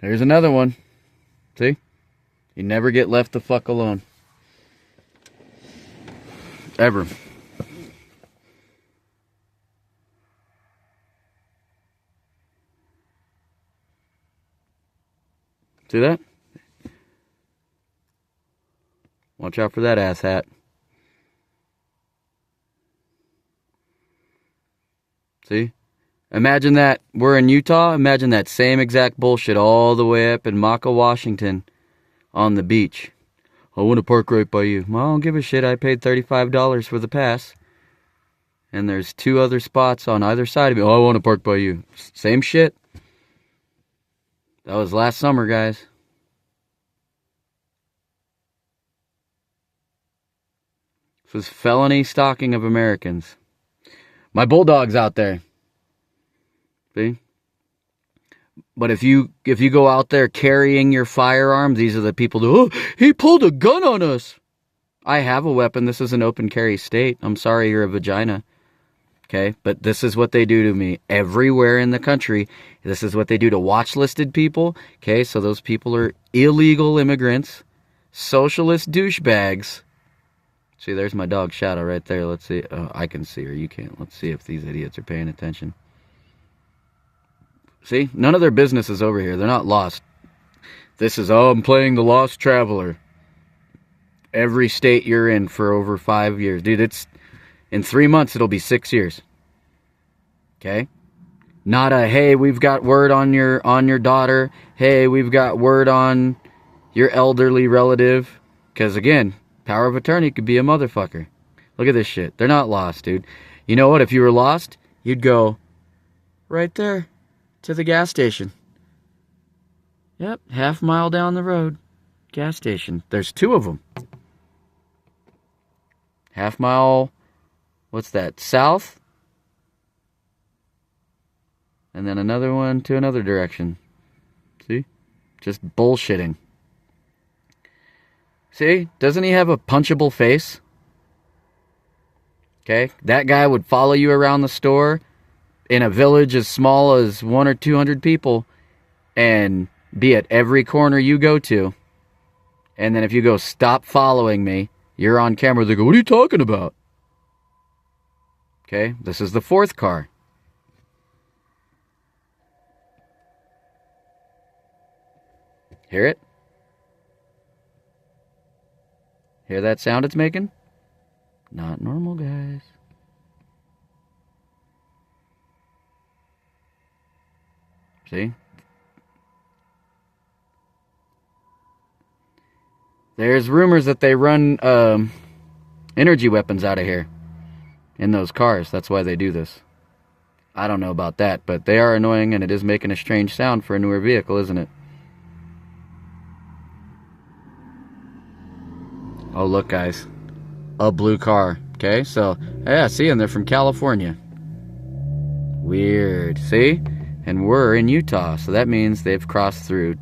There's another one. See? You never get left the fuck alone. Ever. See that? Watch out for that ass hat. See? Imagine that. We're in Utah. Imagine that same exact bullshit all the way up in Maka, Washington on the beach. I want to park right by you. Well, I don't give a shit. I paid $35 for the pass. And there's 2 other spots on either side of me. Oh, I want to park by you. Same shit. That was last summer, guys. This was felony stalking of Americans. My bulldog's out there. See? But if you go out there carrying your firearm, these are the people who, oh, he pulled a gun on us. I have a weapon. This is an open carry state. I'm sorry you're a vagina. Okay? But this is what they do to me everywhere in the country. This is what they do to watch-listed people. Okay? So those people are illegal immigrants, socialist douchebags. See, there's my dog Shadow right there. Let's see. Oh, I can see her. You can't. Let's see if these idiots are paying attention. See? None of their business is over here. They're not lost. This is, oh, I'm playing the Lost Traveler. Every state you're in for over 5 years. Dude, it's, in 3 months, it'll be 6 years. Okay? Not a, hey, we've got word on your daughter. Hey, we've got word on your elderly relative. Because, again, power of attorney could be a motherfucker. Look at this shit. They're not lost, dude. You know what? If you were lost, you'd go right there. To the gas station. Yep, half mile down the road. Gas station. There's 2 of them. Half mile, what's that, south? And then another one to another direction. See? Just bullshitting. See? Doesn't he have a punchable face? Okay? That guy would follow you around the store in a village as small as 100 or 200 people and be at every corner you go to. And then if you go, stop following me, you're on camera. They go, what are you talking about? Okay, this is the 4th car. Hear it? Hear that sound it's making? Not normal, guys. See? There's rumors that they run energy weapons out of here in those cars. That's why they do this. I don't know about that, but they are annoying and it is making a strange sound for a newer vehicle, isn't it? Oh, look, guys. A blue car. Okay, so, yeah, see, and they're from California. Weird. See? And we're in Utah, so that means they've crossed through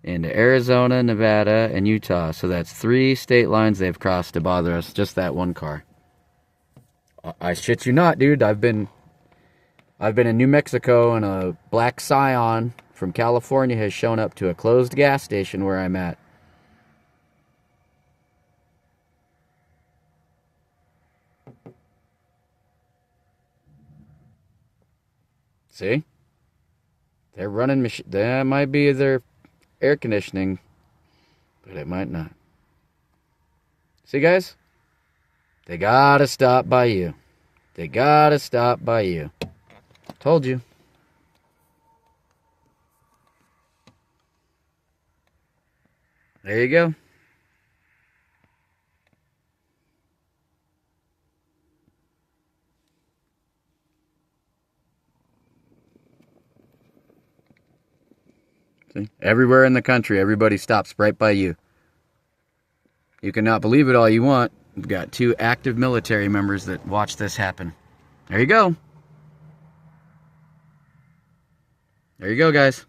into Arizona, Nevada, and Utah. So that's 3 state lines they've crossed to bother us. Just that one car. I shit you not, dude. I've been in New Mexico, and a black Scion from California has shown up to a closed gas station where I'm at. See? They're running that might be their air conditioning, but it might not. See, guys? They gotta stop by you. They gotta stop by you. Told you. There you go. See? Everywhere in the country, everybody stops right by you. You cannot believe it all you want. We've got 2 active military members that watch this happen. There you go. There you go, guys.